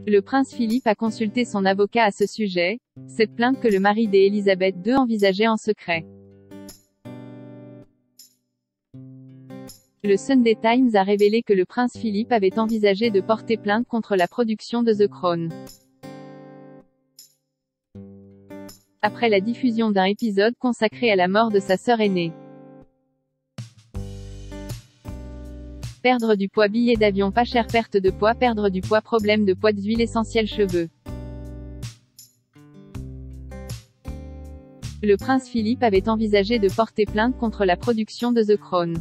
Le prince Philippe a consulté son avocat à ce sujet, cette plainte que le mari d'Élisabeth II envisageait en secret. Le Sunday Times a révélé que le prince Philippe avait envisagé de porter plainte contre la production de The Crown. Après la diffusion d'un épisode consacré à la mort de sa sœur aînée. Perdre du poids, billets d'avion pas cher, perte de poids, perdre du poids, problème de poids, d'huile essentielle, cheveux. Le prince Philippe avait envisagé de porter plainte contre la production de The Crown.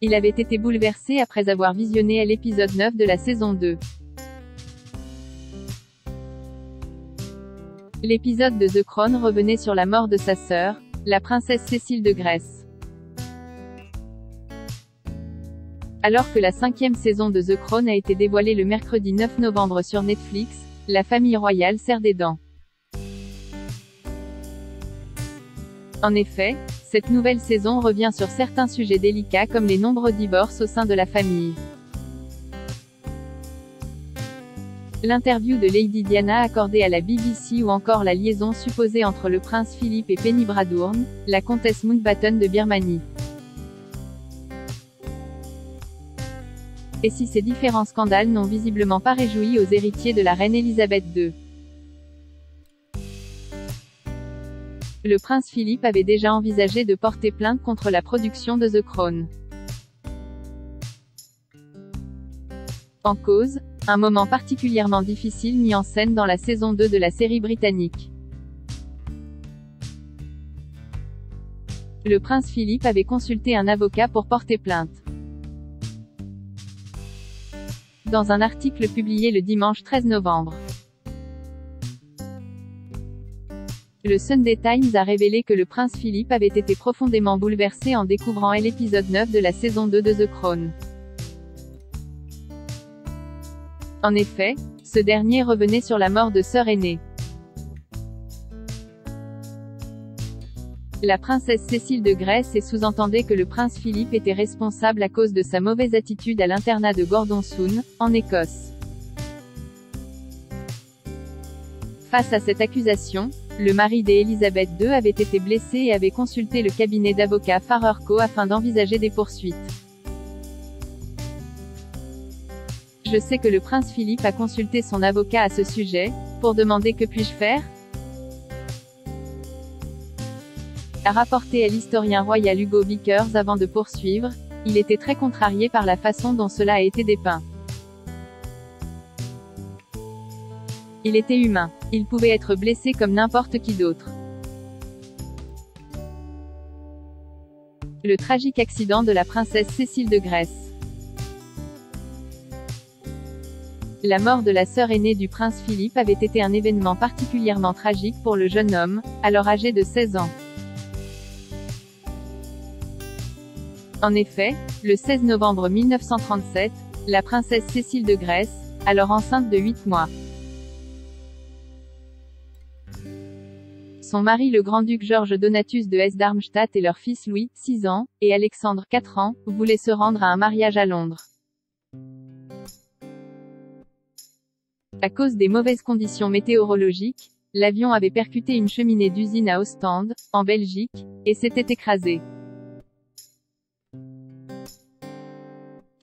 Il avait été bouleversé après avoir visionné l'épisode 9 de la saison 2. L'épisode de The Crown revenait sur la mort de sa sœur, la princesse Cécile de Grèce. Alors que la 5e saison de The Crown a été dévoilée le mercredi 9 novembre sur Netflix, la famille royale serre des dents. En effet, cette nouvelle saison revient sur certains sujets délicats comme les nombreux divorces au sein de la famille. L'interview de Lady Diana accordée à la BBC ou encore la liaison supposée entre le prince Philippe et Penny Bradburn, la comtesse Mountbatten de Birmanie. Et si ces différents scandales n'ont visiblement pas réjoui aux héritiers de la reine Élisabeth II. Le prince Philippe avait déjà envisagé de porter plainte contre la production de The Crown. En cause, un moment particulièrement difficile mis en scène dans la saison 2 de la série britannique. Le prince Philippe avait consulté un avocat pour porter plainte. Dans un article publié le dimanche 13 novembre. Le Sunday Times a révélé que le prince Philippe avait été profondément bouleversé en découvrant l'épisode 9 de la saison 2 de The Crown. En effet, ce dernier revenait sur la mort de sœur aînée. La princesse Cécile de Grèce et sous-entendait que le prince Philippe était responsable à cause de sa mauvaise attitude à l'internat de Gordon-Soon, en Écosse. Face à cette accusation, le mari d'Élisabeth II avait été blessé et avait consulté le cabinet d'avocats Farrer Co afin d'envisager des poursuites. Je sais que le prince Philippe a consulté son avocat à ce sujet, pour demander que puis-je faire ? A rapporté à l'historien royal Hugo Vickers avant de poursuivre, il était très contrarié par la façon dont cela a été dépeint. Il était humain. Il pouvait être blessé comme n'importe qui d'autre. Le tragique accident de la princesse Cécile de Grèce. La mort de la sœur aînée du prince Philippe avait été un événement particulièrement tragique pour le jeune homme, alors âgé de 16 ans. En effet, le 16 novembre 1937, la princesse Cécile de Grèce, alors enceinte de 8 mois. Son mari le grand-duc Georges Donatus de Hesse-Darmstadt et leur fils Louis, 6 ans, et Alexandre, 4 ans, voulaient se rendre à un mariage à Londres. À cause des mauvaises conditions météorologiques, l'avion avait percuté une cheminée d'usine à Ostende, en Belgique, et s'était écrasé.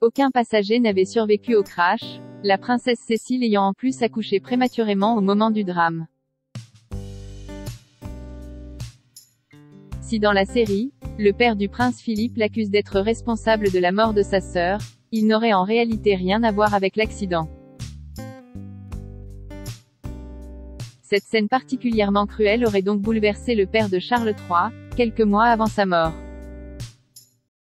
Aucun passager n'avait survécu au crash, la princesse Cécile ayant en plus accouché prématurément au moment du drame. Si dans la série, le père du prince Philippe l'accuse d'être responsable de la mort de sa sœur, il n'aurait en réalité rien à voir avec l'accident. Cette scène particulièrement cruelle aurait donc bouleversé le père de Charles III, quelques mois avant sa mort.